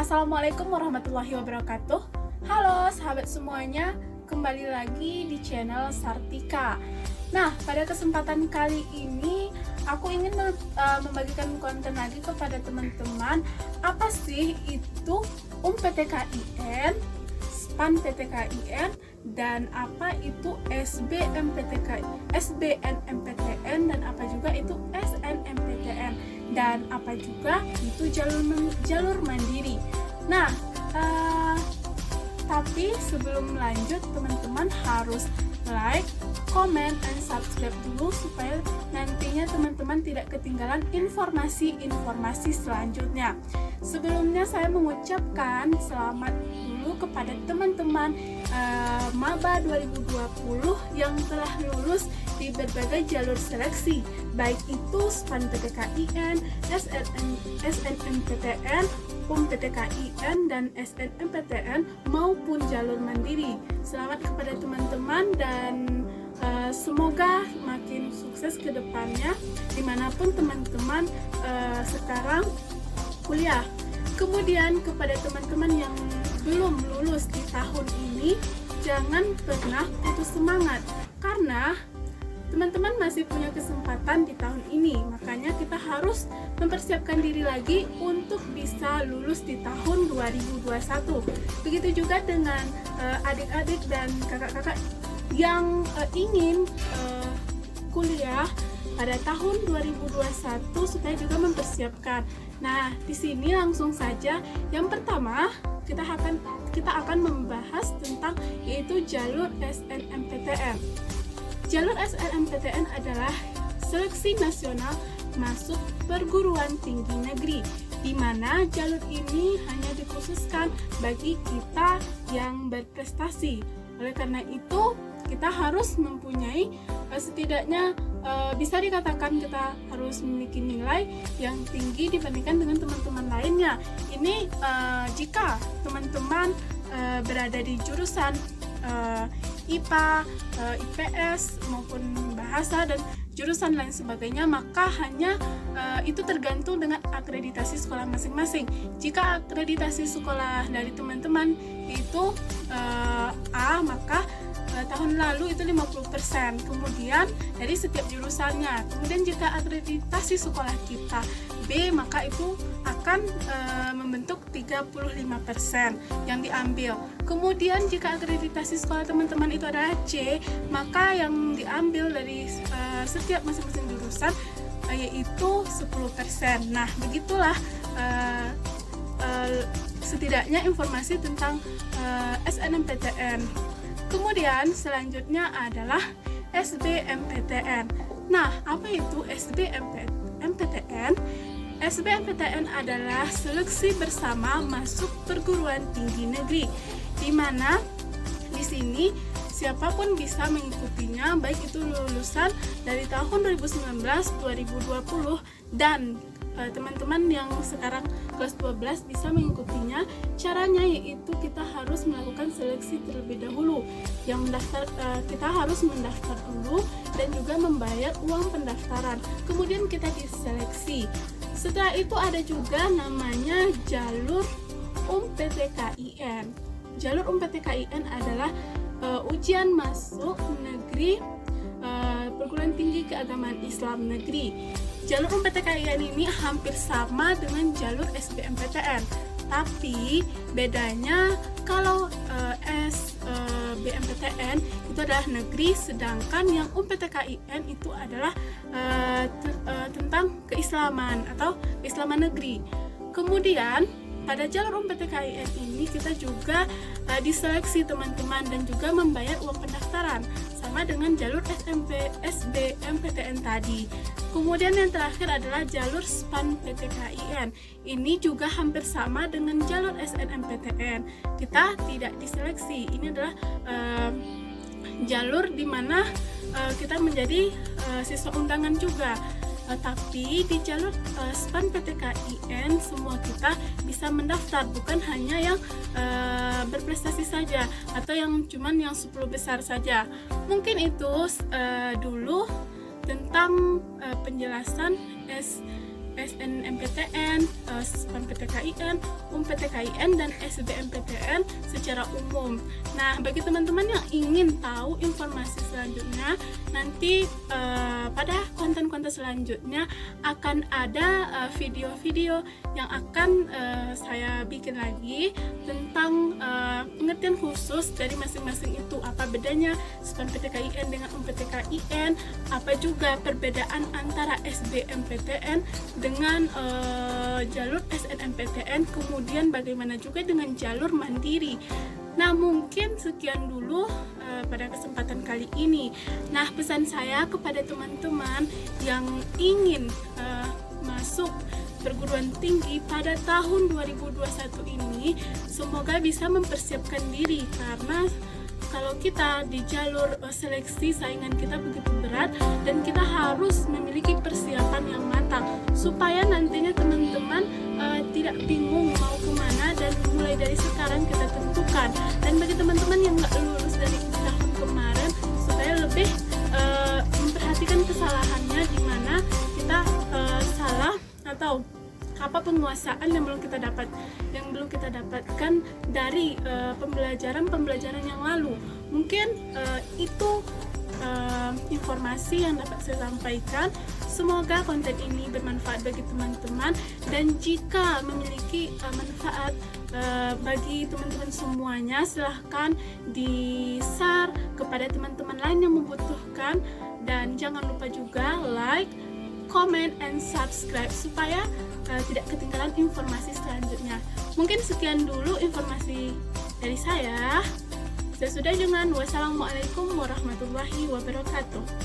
Assalamualaikum warahmatullahi wabarakatuh. Halo sahabat semuanya, kembali lagi di channel Sartika. Nah, pada kesempatan kali ini aku ingin membagikan konten lagi kepada teman-teman. Apa sih itu PTKIN, SPAN PTKIN, dan apa itu SBNMPTN, dan apa juga itu SNMPTN, dan apa juga itu jalur mandiri. Nah, tapi sebelum lanjut, teman-teman harus like, comment, and subscribe dulu supaya nantinya teman-teman tidak ketinggalan informasi-informasi selanjutnya. Sebelumnya saya mengucapkan selamat dulu kepada teman-teman Maba 2020 yang telah lulus di berbagai jalur seleksi, baik itu SPAN PTKIN, SNMPTN, PTKIN, dan SNMPTN maupun jalur mandiri. Selamat kepada teman-teman dan semoga makin sukses ke depannya dimanapun teman-teman sekarang kuliah. Kemudian kepada teman-teman yang belum lulus di tahun ini, jangan pernah putus semangat karena teman-teman masih punya kesempatan di tahun ini. Makanya kita harus mempersiapkan diri lagi untuk bisa lulus di tahun 2021. Begitu juga dengan adik-adik dan kakak-kakak yang ingin kuliah pada tahun 2021 supaya juga mempersiapkan. Nah, di sini langsung saja. Yang pertama, kita akan membahas tentang yaitu jalur SNMPTN. Jalur SNMPTN adalah seleksi nasional masuk perguruan tinggi negeri, di mana jalur ini hanya dikhususkan bagi kita yang berprestasi. Oleh karena itu, kita harus mempunyai setidaknya bisa dikatakan kita harus memiliki nilai yang tinggi dibandingkan dengan teman-teman lainnya. Ini jika teman-teman berada di jurusan IPA, IPS maupun bahasa dan jurusan lain sebagainya, maka hanya itu tergantung dengan akreditasi sekolah masing-masing. Jika akreditasi sekolah dari teman-teman itu A, maka tahun lalu itu 50%, kemudian dari setiap jurusannya. Kemudian jika akreditasi sekolah kita B, maka itu akan membentuk 35% yang diambil. Kemudian jika akreditasi sekolah teman-teman itu adalah C, maka yang diambil dari setiap masing-masing jurusan yaitu 10%. Nah, begitulah setidaknya informasi tentang SNMPTN. Kemudian selanjutnya adalah SBMPTN. Nah, apa itu SBMPTN? SBMPTN adalah seleksi bersama masuk perguruan tinggi negeri, di mana di sini siapapun bisa mengikutinya, baik itu lulusan dari tahun 2019, 2020, dan teman-teman yang sekarang kelas 12 bisa mengikutinya. Caranya yaitu kita harus melakukan seleksi terlebih dahulu. Kita harus mendaftar dulu dan juga membayar uang pendaftaran. Kemudian kita diseleksi. Setelah itu ada juga namanya jalur PTKIN. Jalur PTKIN adalah ujian masuk negeri perguruan tinggi keagamaan Islam negeri. Jalur PTKIN ini hampir sama dengan jalur SBMPTN, tapi bedanya kalau SBMPTN itu adalah negeri, sedangkan yang PTKIN itu adalah tentang keislaman atau keislaman negeri. Kemudian pada jalur PTKIN ini kita juga diseleksi teman-teman dan juga membayar uang pendaftaran sama dengan jalur SBMPTN tadi. Kemudian yang terakhir adalah jalur SPAN PTKIN. Ini juga hampir sama dengan jalur SNMPTN. Kita tidak diseleksi. Ini adalah jalur di mana kita menjadi siswa undangan juga. Tapi di jalur SPAN PTKIN semua kita bisa mendaftar, bukan hanya yang berprestasi saja atau yang cuman yang 10 besar saja. Mungkin itu dulu tentang penjelasan SNMPTN, SPAN-PTKIN, PTKIN, dan SBMPTN secara umum. Nah, bagi teman-teman yang ingin tahu informasi selanjutnya, nanti pada konten-konten selanjutnya akan ada video-video yang akan saya bikin lagi tentang pengertian khusus dari masing-masing itu, apa bedanya SPAN-PTKIN dengan PTKIN, apa juga perbedaan antara SBMPTN dengan jalur SNMPTN, kemudian bagaimana juga dengan jalur mandiri. Nah, mungkin sekian dulu pada kesempatan kali ini. Nah, pesan saya kepada teman-teman yang ingin masuk perguruan tinggi pada tahun 2021 ini, semoga bisa mempersiapkan diri, karena kalau kita di jalur seleksi, saingan kita begitu berat dan kita harus memiliki persiapan yang matang supaya nantinya teman-teman tidak bingung mau kemana, dan mulai dari sekarang kita tentukan. Dan bagi teman-teman yang nggak lulus dari tahun kemarin, supaya lebih memperhatikan kesalahannya di mana kita salah atau apa penguasaan yang belum kita dapatkan dari pembelajaran yang lalu. Mungkin itu informasi yang dapat saya sampaikan. Semoga konten ini bermanfaat bagi teman-teman, dan jika memiliki manfaat bagi teman-teman semuanya, silahkan di-share kepada teman-teman lain yang membutuhkan, dan jangan lupa juga like, comment, and subscribe supaya tidak ketinggalan informasi selanjutnya. Mungkin sekian dulu informasi dari saya. Saya sudah dengan wassalamualaikum warahmatullahi wabarakatuh.